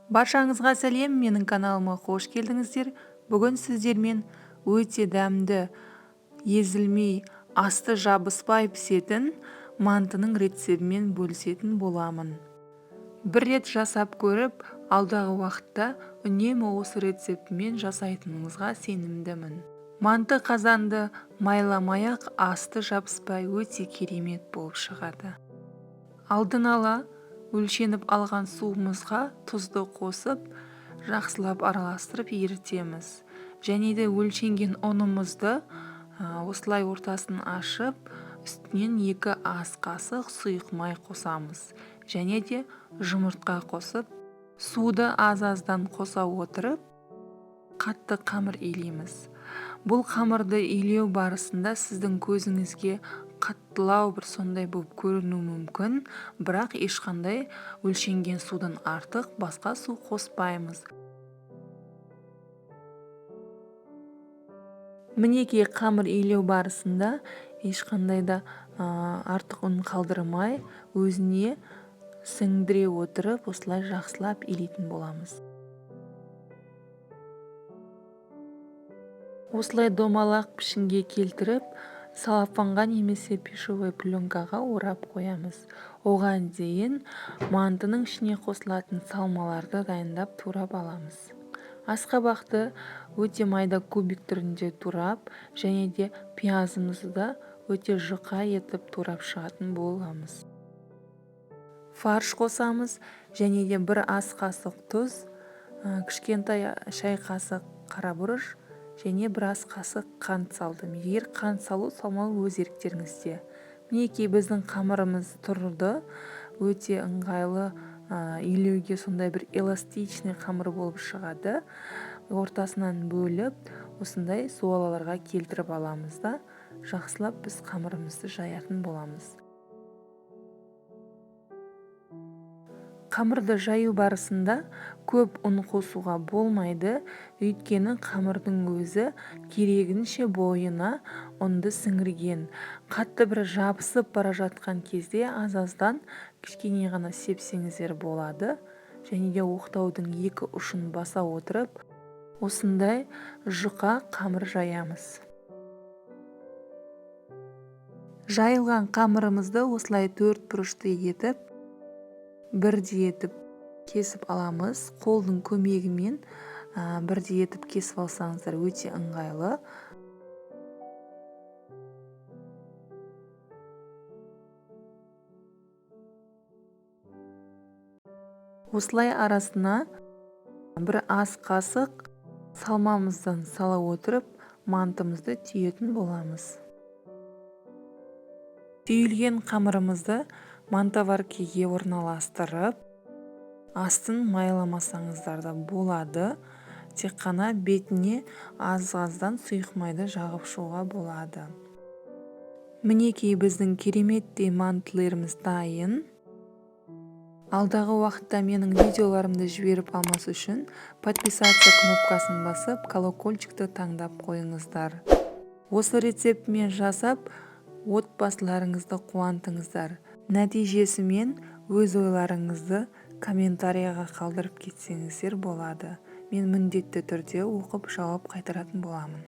Баршаңызға сәлем, менің каналыма қош келдіңіздер. Бүгін сіздермен өте дәмді, езілмей, асты жабыспай пісетін мантының рецебімен бөлісетін боламын. Бір рет жасап көріп, алдағы уақытта үнемі осы рецептімен жасайтыныңызға сенімдімін. Манты қазанды майламай-ақ асты жабыспай өте керемет болып шығады. Алдын ала өлшеніп алған суымызға тұзды қосып, жақсылап араластырып ерітеміз. Және де өлшенген ұнымызды осылай ортасын ашып, үстінен 2 ас қасық сұйық май қосамыз. Және де жұмыртқа қосып, суды аз-аздан қоса отырып, қатты қамыр илейміз. Бұл қамырды илеу барысында сіздің көзіңізге қаттылау бір сондай болып көріну мүмкін, бірақ ешқандай өлшенген судан артық басқа су қоспаймыз. Мінекей қамыр илеу барысында ешқандай да артық ұн қалдырмай, өзіне сіңдіре отырып, осылай жақсылап илейтін боламыз. Осылай домалақ пішінге келтіріп, салафанға немесе пищевой пленкаға орап қоямыз. Оған дейін мантының ішіне қосылатын салмаларды дайындап турап аламыз. Асқабақты өте майда кубик түрінде турап, және де пиязымызды өте жұқа етіп турап шығатын боламыз. Фарш қосамыз, және де 1 ас қасық тұз, кішкентай шай қасық қарабұрыш, және 1 ас қасық қант салдым. Егер қант салу салмау өз еріктеріңізде. Мінекей біздің қамырымыз тұрды, өте ыңғайлы, илеуге сондай бір эластичный қамыр болып шығады. Ортасынан бөліп, осындай суалаларға келтіріп аламыз да, жақсылап біз қамырымызды жаятын боламыз. Қамырды жаю барысында көп ұн қосуға болмайды, өйткені қамырдың өзі керегінше бойына ұнды сіңірген. Қатты бір жабысып бара жатқан кезде аз-аздан кішкене ғана сепсеңіздер болады, және де оқтаудың 2 ұшын баса отырып, осындай жұқа қамыр жаямыз. Жайылған қамырымызды осылай 4 бұрышты етіп, бірдей етіп кесіп аламыз. Қолдың көмегімен бірдей етіп кесіп алсаңыздар өте ыңғайлы. Осылай арасына 1 ас қасық салмамыздан сала отырып, мантымызды түйетін боламыз. Түйілген қамырымызды мантоваркеге орналастырып, астын майламасаңыздар да болады. Тек қана бетіне аз-аздан сұйық майды жағып шығуға болады. Мінекей біздің кереметтей мантыларымыз дайын. Алдағы уақытта менің видеоларымды жіберіп алмас үшін подписаться кнопкасын басып, колокольчикті таңдап қойыңыздар. Осы рецептімен жасап, отбасыларыңызды қуантыңыздар. Нәтижесімен өз ойларыңызды комментарияға қалдырып кетсеңіздер болады. Мен міндетті түрде оқып жауап қайтаратын боламын.